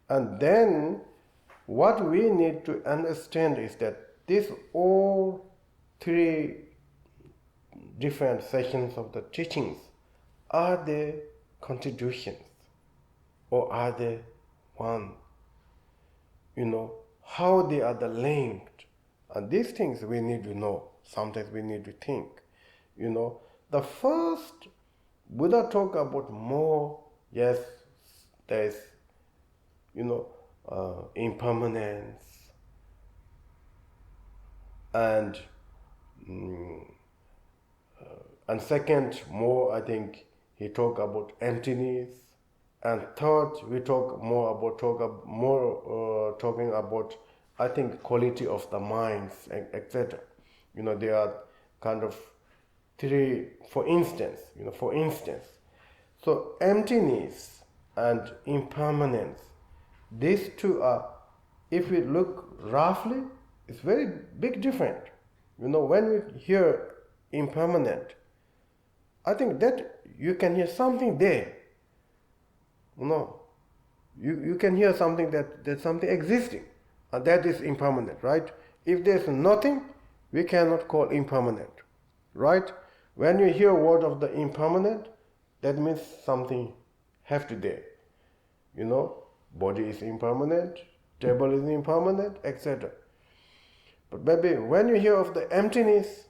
And then what we need to understand is that these all three different sections of the teachings, are they contradictions or are they one? How they are the linked. And these things we need to know. Sometimes we need to think. The first Buddha talk about more, yes, there is, impermanence, and second, more, I think he talk about emptiness, and third, we talking about, I think, quality of the minds, etc. There are kind of three, for instance. So emptiness and impermanence, these two are, if we look roughly, it's very big different. When we hear impermanent, I think that you can hear something there. You can hear something that there's something existing, and that is impermanent, right? If there's nothing, we cannot call impermanent, right? When you hear a word of the impermanent, that means something have to there. Body is impermanent, table is impermanent, etc. But maybe when you hear of the emptiness,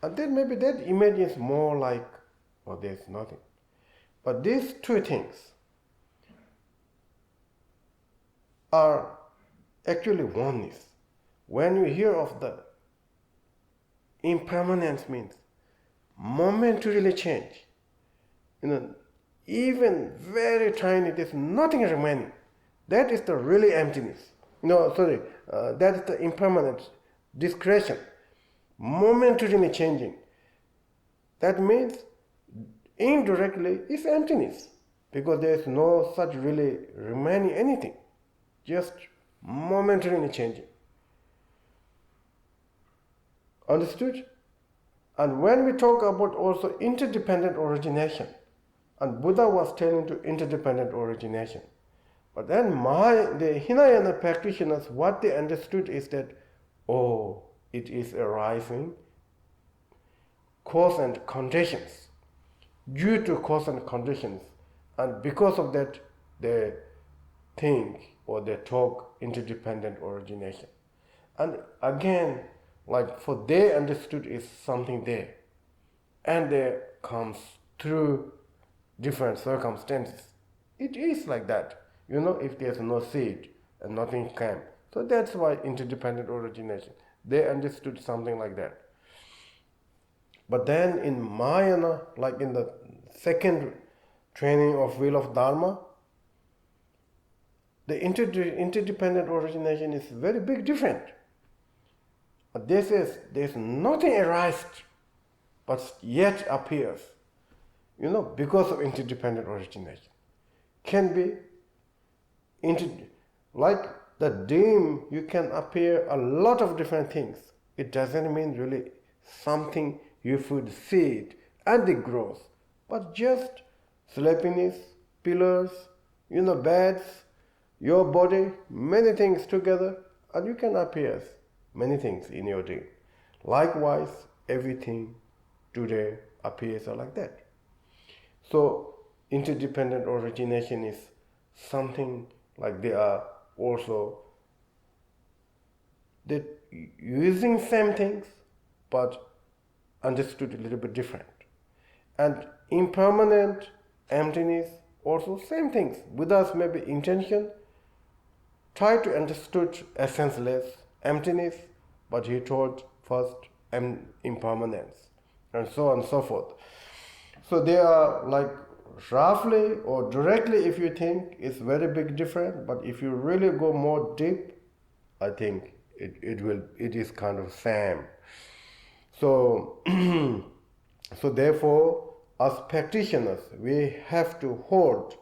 and then maybe that image is more like, there's nothing. But these two things are actually oneness. When you hear of the impermanence, means momentarily change. Even very tiny, there's nothing remaining. That is the really emptiness. That is the impermanence, discretion, momentarily changing. That means indirectly it's emptiness, because there is no such really remaining anything, just momentarily changing. Understood? And when we talk about also interdependent origination, and Buddha was telling to interdependent origination, but then the Hinayana practitioners, what they understood is that, it is arising cause and conditions, due to cause and conditions, and because of that they think or they talk interdependent origination. And again, like for they understood is something there, and there comes through different circumstances. It is like that, if there's no seed and nothing came. So that's why interdependent origination. They understood something like that. But then in Mahayana, like in the second training of Wheel of Dharma, the interdependent origination is very big different. There's nothing arised, but yet appears, because of interdependent origination. Can be, like the dream, you can appear a lot of different things. It doesn't mean really something you should see it and it grows, but just sleepiness, pillars, beds, your body, many things together, and you can appear many things in your dream. Likewise, everything today appears like that. So interdependent origination is something like they are also that using same things but understood a little bit different. And impermanent, emptiness, also same things. Buddha's maybe intention, try to understood essenceless, emptiness, but he taught first impermanence, and so on and so forth. So they are like roughly or directly, if you think, it's very big difference, but if you really go more deep, I think it is kind of same. So so therefore, as practitioners, we have to hold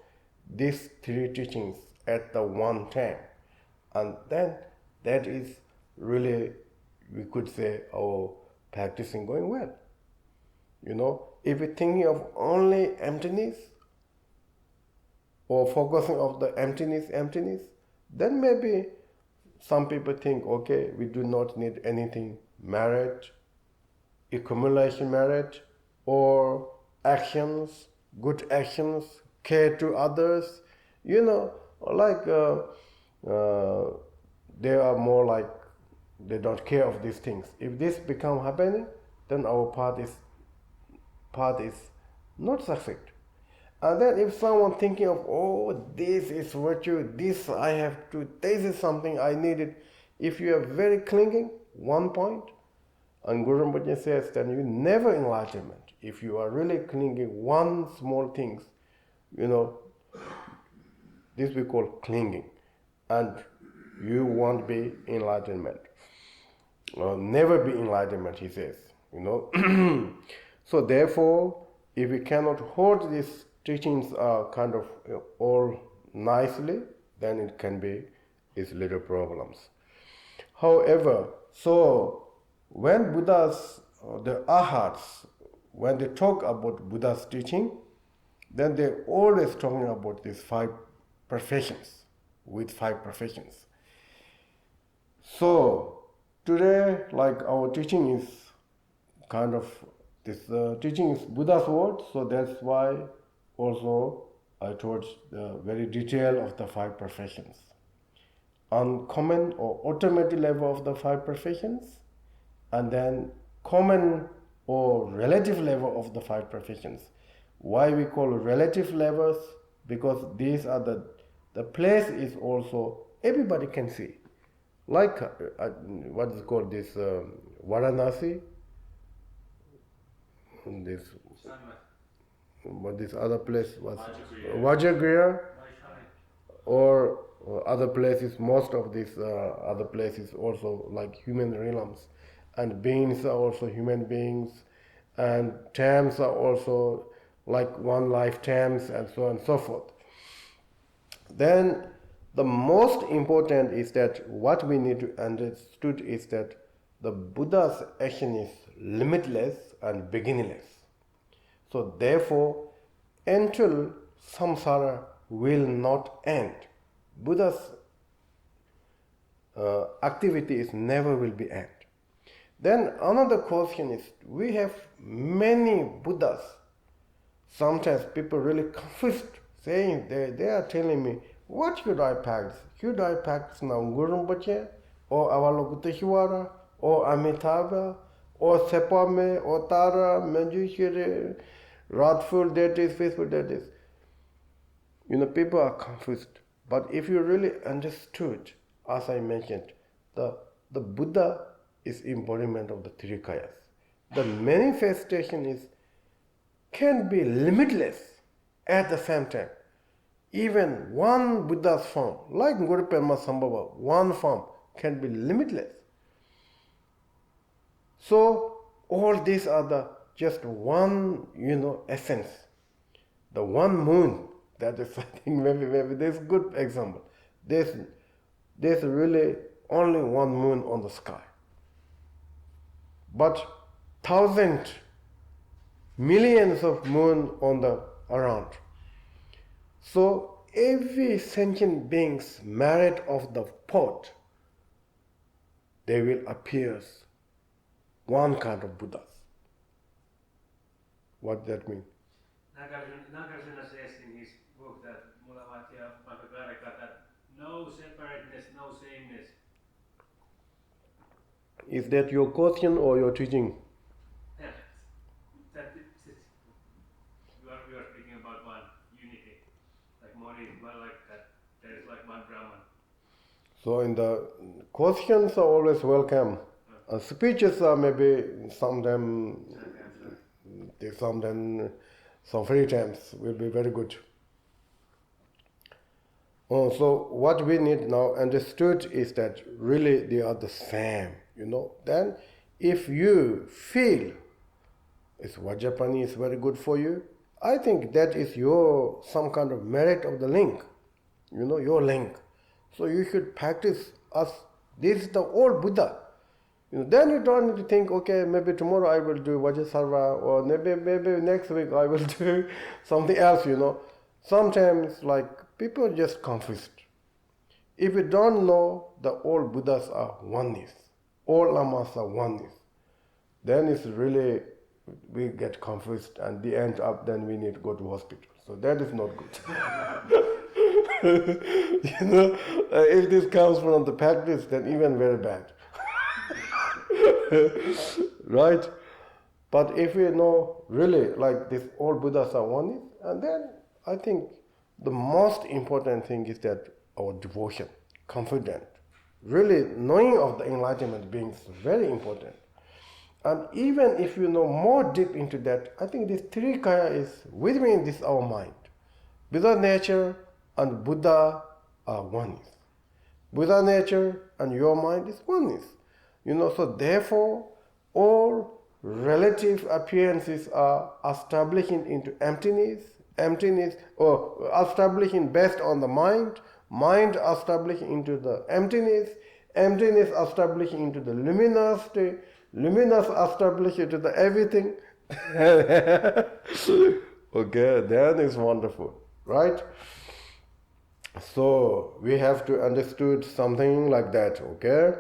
these three teachings at the one time, and then that is really, we could say, our practicing going well. If we're thinking of only emptiness or focusing on the emptiness, then maybe some people think, okay, we do not need anything, merit, accumulation merit, or actions, good actions, care to others, like they are more like they don't care of these things. If this become happening, then our path is not succeed. And then if someone thinking of, oh, this is virtue, this I have to, this is something I needed. If you are very clinging, one point, and Guru Rinpoche says then you never enlightenment. If you are really clinging one small things, this we call clinging. And you won't be enlightenment. Never be enlightenment, he says. So therefore, if we cannot hold these teachings kind of all nicely, then it can be these little problems. However, so when Buddhas, the Arhats, when they talk about Buddha's teaching, then they're always talking about these 5 perfections, with 5 perfections. So today, like our teaching is kind of, this teaching is Buddha's word, so that's why also I told the very detail of the 5 perfections. On common or automatic level of the 5 perfections, and then common or relative level of the 5 perfections. Why we call relative levels? Because these are the place is also everybody can see. Like what is called this Varanasi, this what this other place was Vajragriha, or other places. Most of these other places also like human realms, and beings are also human beings, and terms are also like one life terms, and so on and so forth. Then the most important is that what we need to understood is that the Buddha's action is limitless and beginningless. So therefore, until samsara will not end, Buddha's activity is never will be end. Then another question is, we have many Buddhas. Sometimes people really confused, saying they are telling me, what should I practice? Should I practice now Guru Rinpoche, or Avalokiteshvara, or Amitabha, or Sepame, or Tara, Manjushri, wrathful deities, faithful deities? People are confused. But if you really understood, as I mentioned, the Buddha is embodiment of the 3 kayas. The manifestation can be limitless at the same time. Even one Buddha's form, like Guru Padma Sambhava, one form can be limitless. So all these are the just one, essence. The one moon, that is, I think maybe this is a good example. There's really only one moon on the sky. But thousands, millions of moon on the around. So every sentient being's merit of the pot, they will appear one kind of Buddhas. What does that mean? Nagarjuna says in his book that Mulavatya Makakarika that no separateness, no sameness. Is that your question or your teaching? Yeah, we are speaking about one unity, like Moni, well, like that. There is like one Brahman. So in the questions are always welcome. Speeches are maybe sometimes some free times will be very good. So what we need now understood is that really they are the same, Then if you feel Vajrapani is very good for you, I think that is your some kind of merit of the link, your link. So you should practice as this is the old Buddha. Then you don't need to think, okay, maybe tomorrow I will do Vajrasarva, or maybe next week I will do something else, Sometimes like people are just confused. if we don't know that all Buddhas are oneness, all Lamas are oneness, then it's really, we get confused and the end up, then we need to go to hospital. So that is not good. If this comes from the practice, then even very bad. Right? But if we know really like this, all Buddhas are oneness, and then I think the most important thing is that our devotion, confident, really knowing of the enlightenment being very important. And even if you know more deep into that, I think this three kaya is within this our mind. Buddha nature and Buddha are oneness. Buddha nature and your mind is oneness. So therefore, all relative appearances are establishing into emptiness, or establishing based on the mind establishing into the emptiness establishing into the luminosity, luminous established into the everything. Okay, then it's wonderful, right? So we have to understood something like that, okay?